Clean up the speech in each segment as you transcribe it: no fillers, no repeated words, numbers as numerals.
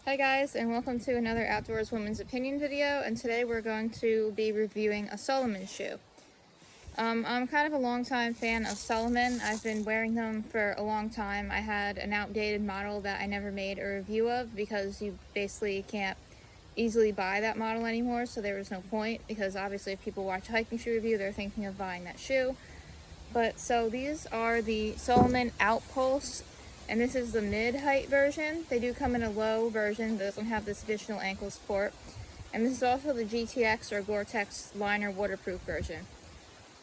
Hi guys, and welcome to another Outdoorswoman's opinion video, and today we're going to be reviewing a Salomon shoe. I'm kind of a long-time fan of Salomon. I've been wearing them for a long time. I had an outdated model that I never made a review of because you basically can't easily buy that model anymore, so there was no point, because obviously if people watch a hiking shoe review, they're thinking of buying that shoe. But so these are the Salomon OutPulse, and this is the mid-height version. They do come in a low version that doesn't have this additional ankle support. And this is also the GTX or Gore-Text liner waterproof version.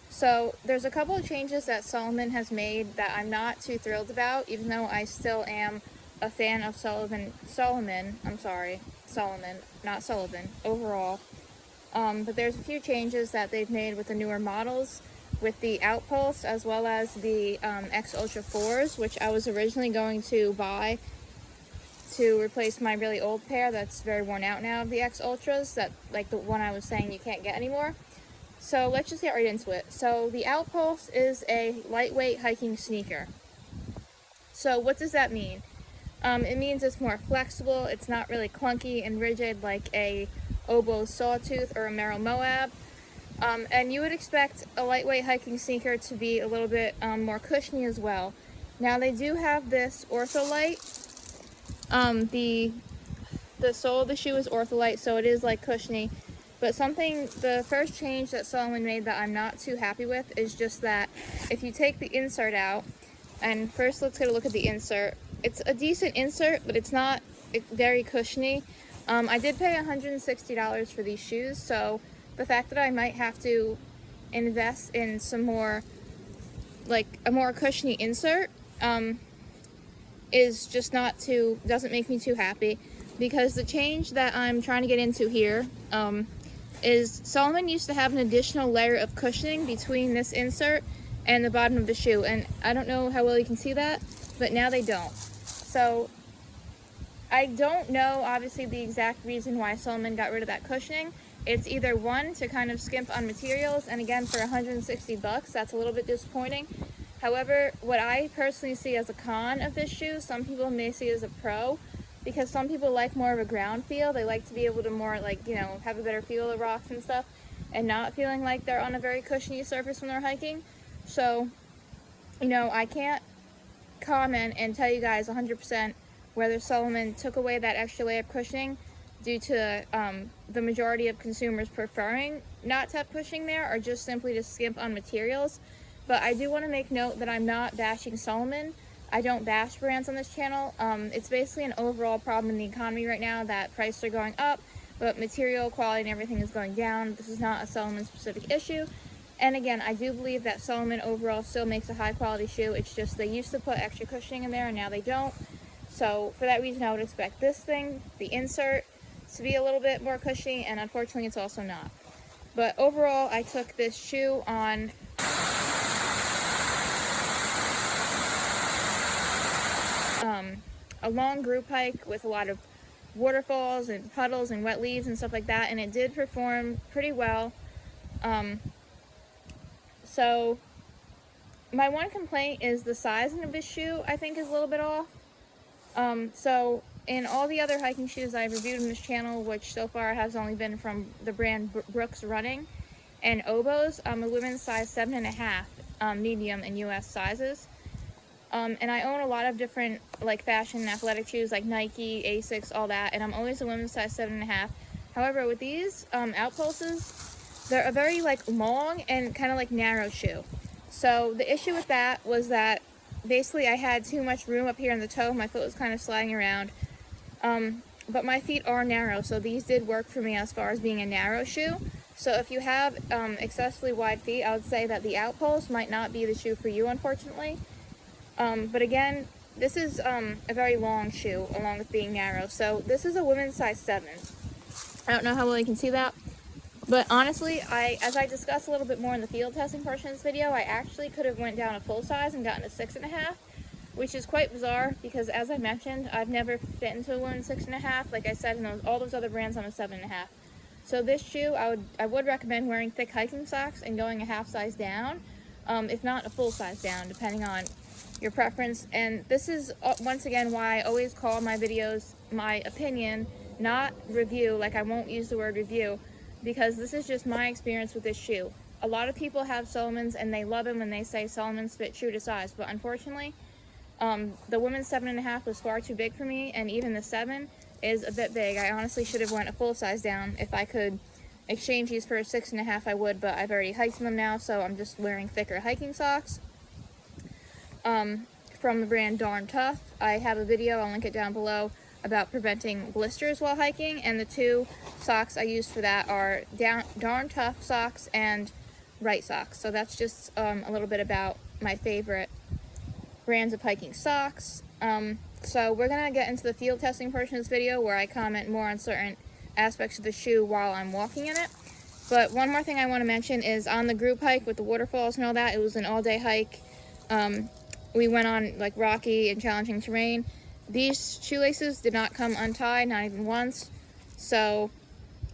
So there's a couple of changes that Salomon has made that I'm not too thrilled about, even though I still am a fan of Salomon, not Sullivan, overall. But there's a few changes that they've made with the newer models, with the OutPulse, as well as the X Ultra 4s, which I was originally going to buy to replace my really old pair that's very worn out now of the X Ultras, that like the one I was saying you can't get anymore. So let's just get right into it. So the OutPulse is a lightweight hiking sneaker. So what does that mean? It means it's more flexible. It's not really clunky and rigid like a Oboe Sawtooth or a Merrell Moab. And you would expect a lightweight hiking sneaker to be a little bit more cushiony as well. Now they do have this Ortholite. The sole of the shoe is Ortholite, so it is like cushiony. But the first change that Salomon made that I'm not too happy with is just that if you take the insert out, and first let's get a look at the insert. It's a decent insert, but it's not very cushiony. I did pay $160 for these shoes, so the fact that I might have to invest in some more, like a more cushiony insert, is just doesn't make me too happy, because the change that I'm trying to get into here is Salomon used to have an additional layer of cushioning between this insert and the bottom of the shoe, and I don't know how well you can see that, but now they don't. So I don't know obviously the exact reason why Salomon got rid of that cushioning. It's either one, to kind of skimp on materials, and again for $160 that's a little bit disappointing. However, what I personally see as a con of this shoe, some people may see as a pro, because some people like more of a ground feel. They like to be able to more, like, you know, have a better feel of the rocks and stuff, and not feeling like they're on a very cushiony surface when they're hiking. So, you know, I can't comment and tell you guys 100% whether Salomon took away that extra layer of cushioning due to the majority of consumers preferring not to have cushioning there, or just simply to skimp on materials. But I do want to make note that I'm not bashing Salomon. I don't bash brands on this channel. It's basically an overall problem in the economy right now that prices are going up, but material quality and everything is going down. This is not a Salomon specific issue. And again, I do believe that Salomon overall still makes a high quality shoe. It's just they used to put extra cushioning in there and now they don't. So for that reason, I would expect this thing, the insert, to be a little bit more cushy, and unfortunately it's also not. But overall, I took this shoe on a long group hike with a lot of waterfalls and puddles and wet leaves and stuff like that, and it did perform pretty well. So my one complaint is the sizing of this shoe, I think, is a little bit off. So in all the other hiking shoes I've reviewed on this channel, which so far has only been from the brand Brooks Running and Oboes, I'm a women's size 7.5, medium in US sizes. And I own a lot of different like fashion and athletic shoes like Nike, Asics, all that, and I'm always a women's size 7.5. However, with these OutPulses, they're a very like long and kind of like narrow shoe. So the issue with that was that basically I had too much room up here in the toe. My foot was kind of sliding around. But my feet are narrow, so these did work for me as far as being a narrow shoe. So if you have excessively wide feet, I would say that the OutPulse might not be the shoe for you, unfortunately. But again, this is a very long shoe along with being narrow. So this is a women's size 7. I don't know how well you can see that. But honestly, as I discussed a little bit more in the field testing portion of this video, I actually could have went down a full size and gotten a 6.5, which is quite bizarre because, as I mentioned, I've never fit into a women's 6.5. Like I said, in all those other brands, I'm a 7.5. So this shoe, I would recommend wearing thick hiking socks and going a half size down, if not a full size down, depending on your preference. And this is once again why I always call my videos my opinion, not review. Like, I won't use the word review, because this is just my experience with this shoe. A lot of people have Salomons and they love them and they say Salomons fit true to size, but unfortunately the women's 7.5 was far too big for me, and even the 7 is a bit big. I honestly should have went a full size down. If I could exchange these for a 6.5 I would, but I've already hiked in them now, so I'm just wearing thicker hiking socks from the brand Darn Tough. I have a video, I'll link it down below, about preventing blisters while hiking, and the 2 socks I use for that are Darn Tough socks and Right socks. So that's just a little bit about my favorite brands of hiking socks. So we're gonna get into the field testing portion of this video, where I comment more on certain aspects of the shoe while I'm walking in it. But one more thing I want to mention is on the group hike with the waterfalls and all that, it was an all-day hike. We went on like rocky and challenging terrain. These shoelaces did not come untied, not even once. So,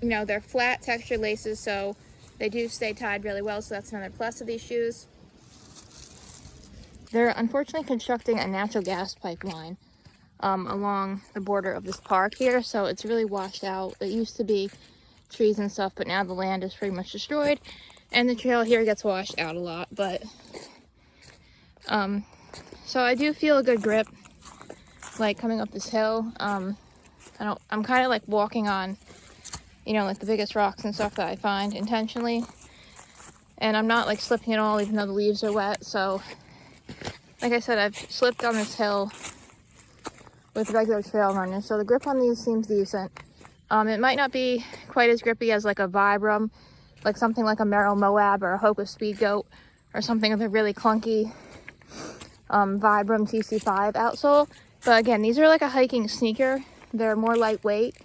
you know, they're flat textured laces, so they do stay tied really well, so that's another plus of these shoes. They're unfortunately constructing a natural gas pipeline along the border of this park here, so it's really washed out. It used to be trees and stuff, but now the land is pretty much destroyed, and the trail here gets washed out a lot. But so I do feel a good grip, like coming up this hill. I'm kind of like walking on, you know, like the biggest rocks and stuff that I find intentionally, and I'm not like slipping at all, even though the leaves are wet. So like I said, I've slipped on this hill with regular trail runners, so the grip on these seems decent. It might not be quite as grippy as like a Vibram, like something like a Merrell Moab or a Hoka Speed Goat, or something with a really clunky Vibram TC5 outsole. But again, these are like a hiking sneaker. They're more lightweight,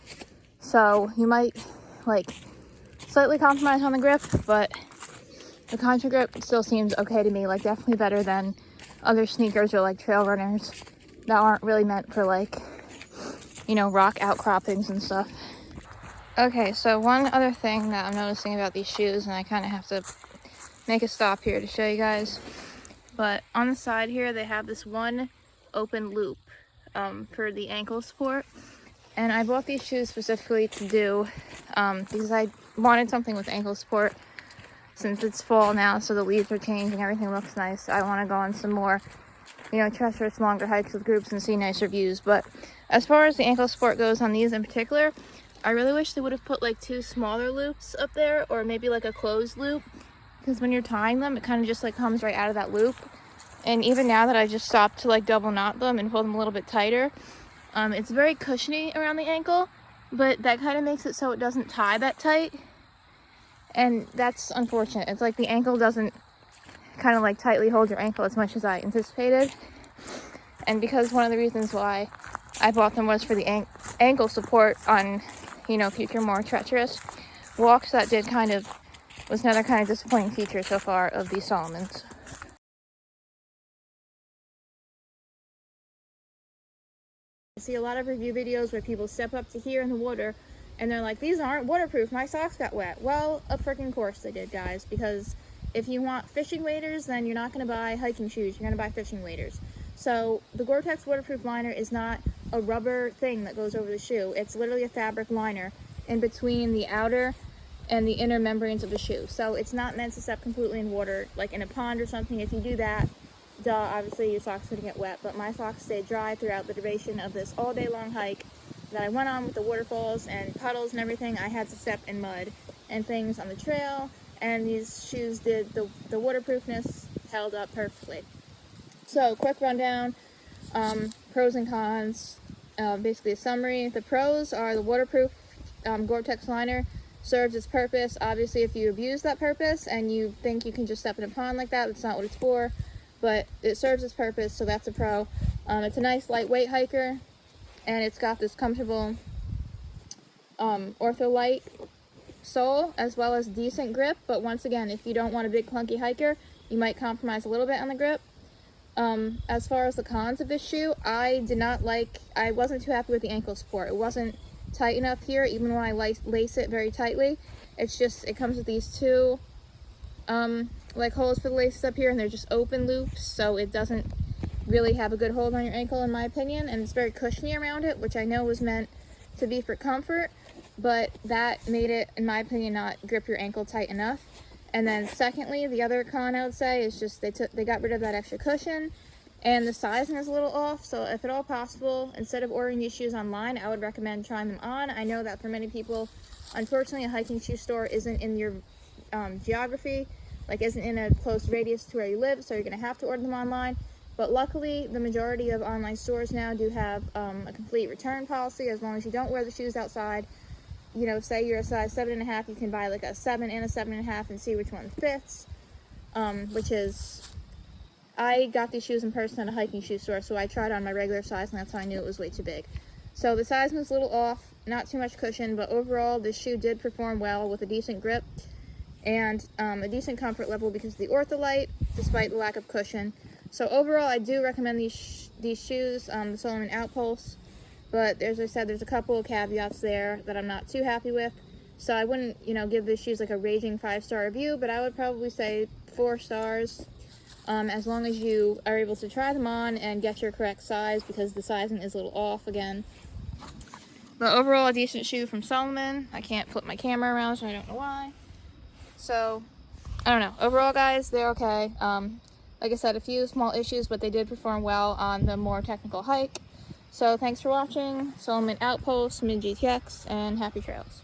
so you might like slightly compromise on the grip, but the Contragrip still seems okay to me, like definitely better than other sneakers or like trail runners that aren't really meant for like, you know, rock outcroppings and stuff. Okay, so one other thing that I'm noticing about these shoes, and I kind of have to make a stop here to show you guys, but on the side here they have this one open loop for the ankle support, and I bought these shoes specifically to do because I wanted something with ankle support. Since it's fall now, so the leaves are changing, everything looks nice. I want to go on some more, you know, treacherous longer hikes with groups and see nicer views. But as far as the ankle support goes on these in particular, I really wish they would have put like 2 smaller loops up there, or maybe like a closed loop, because when you're tying them, it kind of just like comes right out of that loop. And even now that I just stopped to like double knot them and pull them a little bit tighter, it's very cushiony around the ankle, but that kind of makes it so it doesn't tie that tight. And that's unfortunate. It's like the ankle doesn't kind of like tightly hold your ankle as much as I anticipated. And because one of the reasons why I bought them was for the ankle support on, you know, future more treacherous walks, that was another kind of disappointing feature so far of these Salomons. I see a lot of review videos where people step up to here in the water and they're like, these aren't waterproof, my socks got wet. Well, of freaking course they did, guys, because if you want fishing waders, then you're not going to buy hiking shoes, you're going to buy fishing waders. So the Gore-Text waterproof liner is not a rubber thing that goes over the shoe. It's literally a fabric liner in between the outer and the inner membranes of the shoe. So it's not meant to step completely in water, like in a pond or something. If you do that, duh, obviously your socks are going to get wet. But my socks stayed dry throughout the duration of this all day long hike that I went on with the waterfalls and puddles and everything. I had to step in mud and things on the trail, and these shoes did, the waterproofness held up perfectly. So quick rundown, pros and cons, basically a summary. The pros are the waterproof Gore-Text liner serves its purpose. Obviously, if you abuse that purpose and you think you can just step in a pond like that, that's not what it's for, but it serves its purpose, so that's a pro. It's a nice lightweight hiker, and it's got this comfortable ortholite sole as well as decent grip. But once again, if you don't want a big clunky hiker, you might compromise a little bit on the grip. As far as the cons of this shoe, I wasn't too happy with the ankle support. It wasn't tight enough here, even when I lace it very tightly. It's just, it comes with these 2 like holes for the laces up here, and they're just open loops, so it doesn't really have a good hold on your ankle, in my opinion, and it's very cushiony around it, which I know was meant to be for comfort, but that made it, in my opinion, not grip your ankle tight enough. And then secondly, the other con I would say is just they got rid of that extra cushion, and the sizing is a little off. So if at all possible, instead of ordering these shoes online, I would recommend trying them on. I know that for many people, unfortunately, a hiking shoe store isn't in your geography, like isn't in a close radius to where you live, so you're going to have to order them online. But luckily, the majority of online stores now do have a complete return policy. As long as you don't wear the shoes outside, you know, say you're a size 7.5, you can buy like a 7 and a 7.5 and see which one fits. Which is, I got these shoes in person at a hiking shoe store, so I tried on my regular size, and that's how I knew it was way too big. So the size was a little off, not too much cushion, but overall this shoe did perform well with a decent grip and a decent comfort level because of the Ortholite, despite the lack of cushion. So overall, I do recommend these shoes, the Salomon OutPulse, but as I said, there's a couple of caveats there that I'm not too happy with. So I wouldn't, you know, give these shoes like a raging 5-star review, but I would probably say 4 stars, as long as you are able to try them on and get your correct size, because the sizing is a little off again. But overall, a decent shoe from Salomon. I can't flip my camera around, so I don't know why. So, I don't know. Overall, guys, they're okay. Like I said, a few small issues, but they did perform well on the more technical hike. So thanks for watching. Salomon OutPulse Mid GTX, and happy trails.